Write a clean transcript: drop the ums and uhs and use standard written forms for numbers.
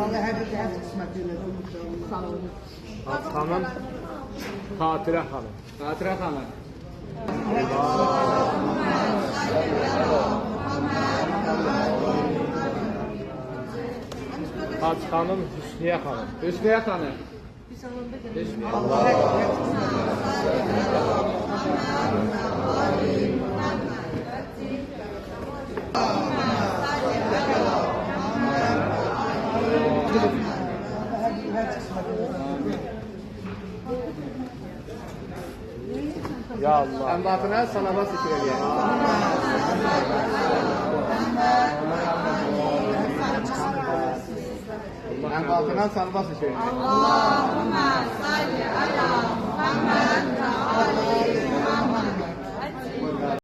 Allah hər bir həyat qismət eləsin. Sağ olun. Xanım, Xatirə xanım. Xatirə xanım. Hac xanım, Hüsniyə xanım. Hüsniyə xanım. Ya Allah. Əmbatına salavat zikr edəyək. Əmbatına salavat zikr edəyək. Allahümme salli ala Muhammed ve aleyhi